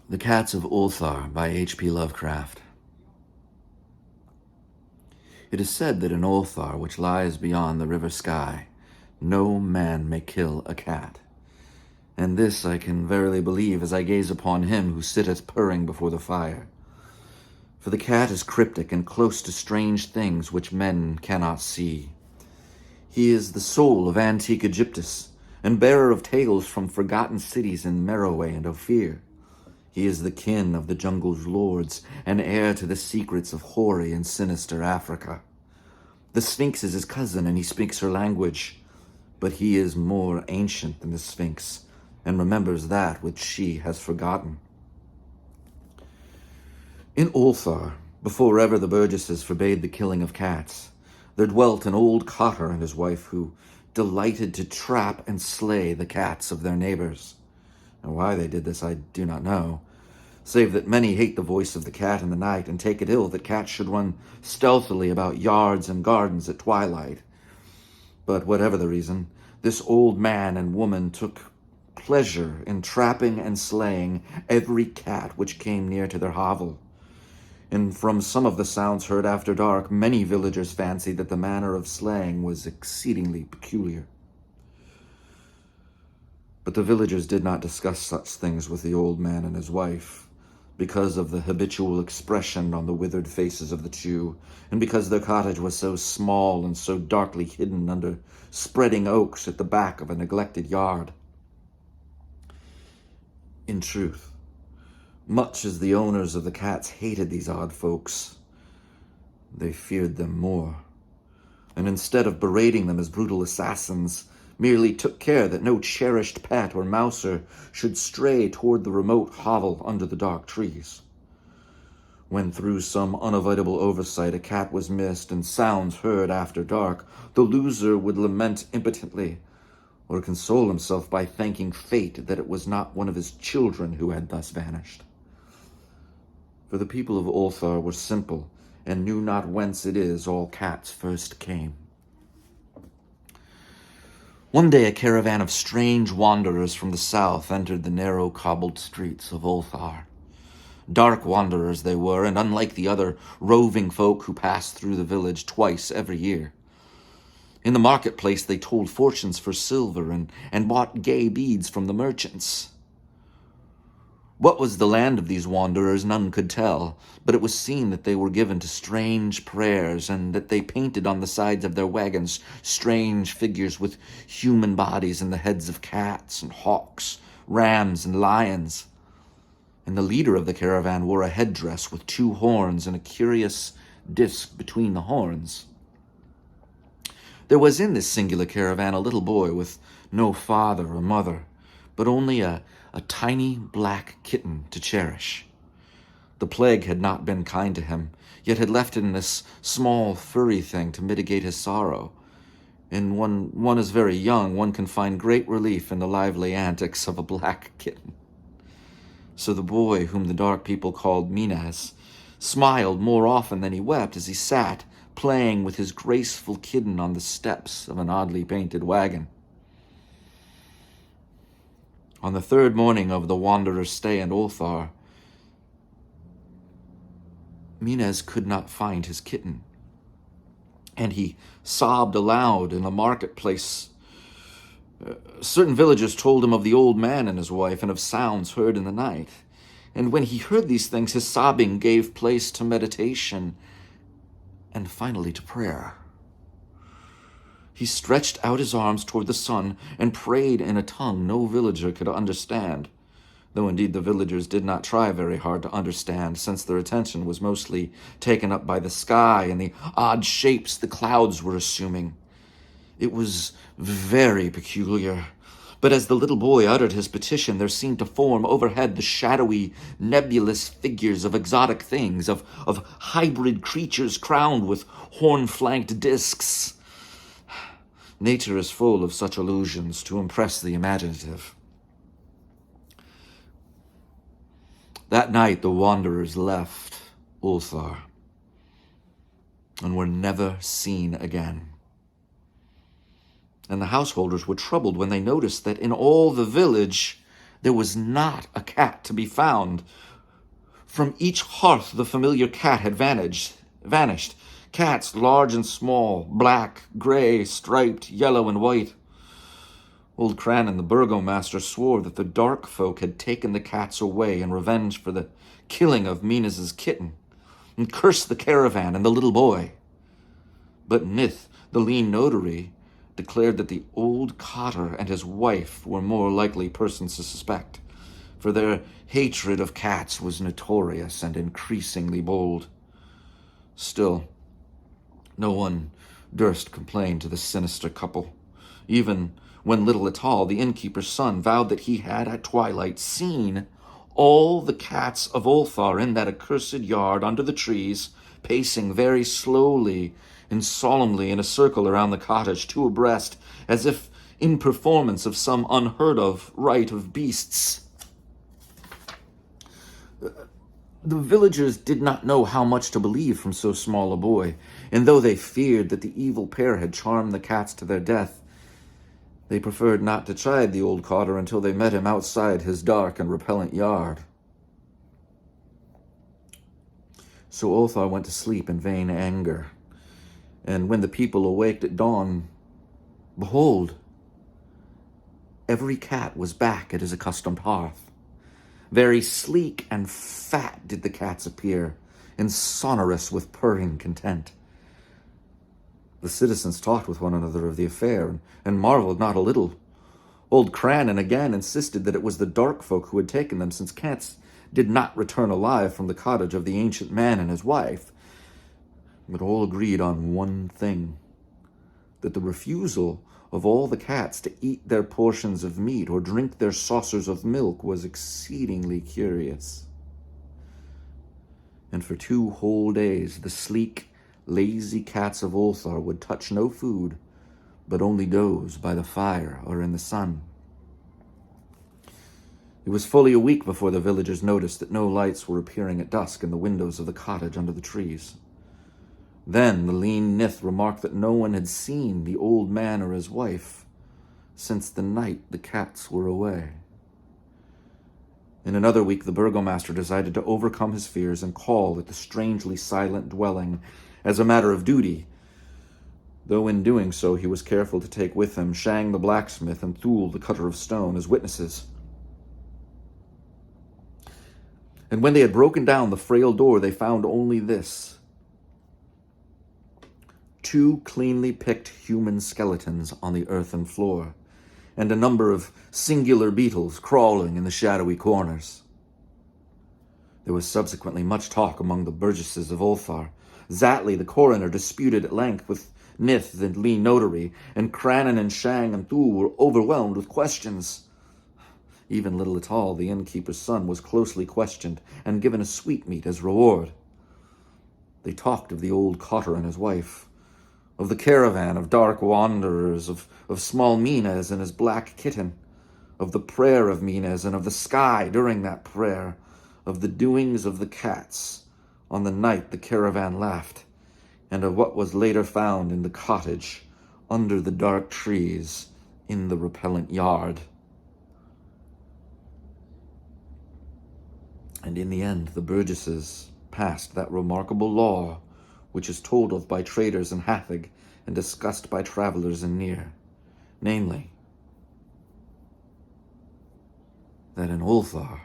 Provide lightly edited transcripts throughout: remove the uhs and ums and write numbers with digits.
The Cats of Ulthar by H.P. Lovecraft. It is said that in Ulthar, which lies beyond the river sky, no man may kill a cat. And this I can verily believe as I gaze upon him who sitteth purring before the fire. For the cat is cryptic and close to strange things which men cannot see. He is the soul of antique Egyptus, and bearer of tales from forgotten cities in Meroe and Ophir. He is the kin of the jungle's lords, and heir to the secrets of hoary and sinister Africa. The Sphinx is his cousin, and he speaks her language, but he is more ancient than the Sphinx, and remembers that which she has forgotten. In Ulthar, before ever the burgesses forbade the killing of cats, there dwelt an old cotter and his wife who delighted to trap and slay the cats of their neighbors. And why they did this I do not know, save that many hate the voice of the cat in the night and take it ill that cats should run stealthily about yards and gardens at twilight. But whatever the reason, this old man and woman took pleasure in trapping and slaying every cat which came near to their hovel. And from some of the sounds heard after dark, many villagers fancied that the manner of slaying was exceedingly peculiar. But the villagers did not discuss such things with the old man and his wife, because of the habitual expression on the withered faces of the two, and because their cottage was so small and so darkly hidden under spreading oaks at the back of a neglected yard. In truth, much as the owners of the cats hated these odd folks, they feared them more, and instead of berating them as brutal assassins, merely took care that no cherished pet or mouser should stray toward the remote hovel under the dark trees. When through some unavoidable oversight a cat was missed and sounds heard after dark, the loser would lament impotently, or console himself by thanking fate that it was not one of his children who had thus vanished. For the people of Ulthar were simple, and knew not whence it is all cats first came. One day a caravan of strange wanderers from the south entered the narrow cobbled streets of Ulthar. Dark wanderers they were, and unlike the other roving folk who passed through the village twice every year. In the marketplace they told fortunes for silver and bought gay beads from the merchants. What was the land of these wanderers none could tell, but it was seen that they were given to strange prayers, and that they painted on the sides of their wagons strange figures with human bodies and the heads of cats and hawks, rams and lions. And the leader of the caravan wore a headdress with two horns and a curious disc between the horns. There was in this singular caravan a little boy with no father or mother, but only a tiny black kitten to cherish. The plague had not been kind to him, yet had left him this small furry thing to mitigate his sorrow. And when one is very young, one can find great relief in the lively antics of a black kitten. So the boy, whom the dark people called Minas, smiled more often than he wept as he sat playing with his graceful kitten on the steps of an oddly painted wagon. On the third morning of the wanderer's stay in Ulthar, Minas could not find his kitten, and he sobbed aloud in the marketplace. Certain villagers told him of the old man and his wife, and of sounds heard in the night. And when he heard these things, his sobbing gave place to meditation, and finally to prayer. He stretched out his arms toward the sun and prayed in a tongue no villager could understand, though indeed the villagers did not try very hard to understand, since their attention was mostly taken up by the sky and the odd shapes the clouds were assuming. It was very peculiar, but as the little boy uttered his petition, there seemed to form overhead the shadowy, nebulous figures of exotic things, of hybrid creatures crowned with horn-flanked discs. Nature is full of such illusions to impress the imaginative. That night the wanderers left Ulthar and were never seen again. And the householders were troubled when they noticed that in all the village there was not a cat to be found. From each hearth the familiar cat had vanished. Cats large and small, black, gray, striped, yellow, and white. Old Crannan, the burgomaster, swore that the dark folk had taken the cats away in revenge for the killing of Minas's kitten, and cursed the caravan and the little boy. But Nith, the lean notary, declared that the old cotter and his wife were more likely persons to suspect, for their hatred of cats was notorious and increasingly bold. Still, no one durst complain to the sinister couple, even when little Atal, the innkeeper's son, vowed that he had at twilight seen all the cats of Ulthar in that accursed yard under the trees, pacing very slowly and solemnly in a circle around the cottage, two abreast, as if in performance of some unheard-of rite of beasts. The villagers did not know how much to believe from so small a boy, and though they feared that the evil pair had charmed the cats to their death, they preferred not to chide the old cotter until they met him outside his dark and repellent yard. So Ulthar went to sleep in vain anger, and when the people awaked at dawn, behold, every cat was back at his accustomed hearth. Very sleek and fat did the cats appear, and sonorous with purring content. The citizens talked with one another of the affair, and marveled not a little. Old Crannan again insisted that it was the dark folk who had taken them, since cats did not return alive from the cottage of the ancient man and his wife. But all agreed on one thing, that the refusal of all the cats to eat their portions of meat or drink their saucers of milk was exceedingly curious. And for 2 whole days the sleek, lazy cats of Ulthar would touch no food, but only doze by the fire or in the sun. It was fully a week before the villagers noticed that no lights were appearing at dusk in the windows of the cottage under the trees. Then the lean Nith remarked that no one had seen the old man or his wife since the night the cats were away. In another week, the burgomaster decided to overcome his fears and call at the strangely silent dwelling as a matter of duty, though in doing so he was careful to take with him Shang the blacksmith and Thul the cutter of stone as witnesses. And when they had broken down the frail door, they found only this: 2 cleanly picked human skeletons on the earthen floor, and a number of singular beetles crawling in the shadowy corners. There was subsequently much talk among the burgesses of Ulthar. Zatli, the coroner, disputed at length with Nith, the lean notary, and Crannan and Shang and Thul were overwhelmed with questions. Even little Atal, the innkeeper's son, was closely questioned and given a sweetmeat as reward. They talked of the old cotter and his wife, of the caravan of dark wanderers, of small Minas and his black kitten, of the prayer of Minas and of the sky during that prayer, of the doings of the cats on the night the caravan left, and of what was later found in the cottage under the dark trees in the repellent yard. And in the end, the burgesses passed that remarkable law which is told of by traders in Hathig and discussed by travelers in Nir, namely, that in Ulthar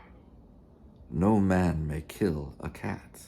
no man may kill a cat.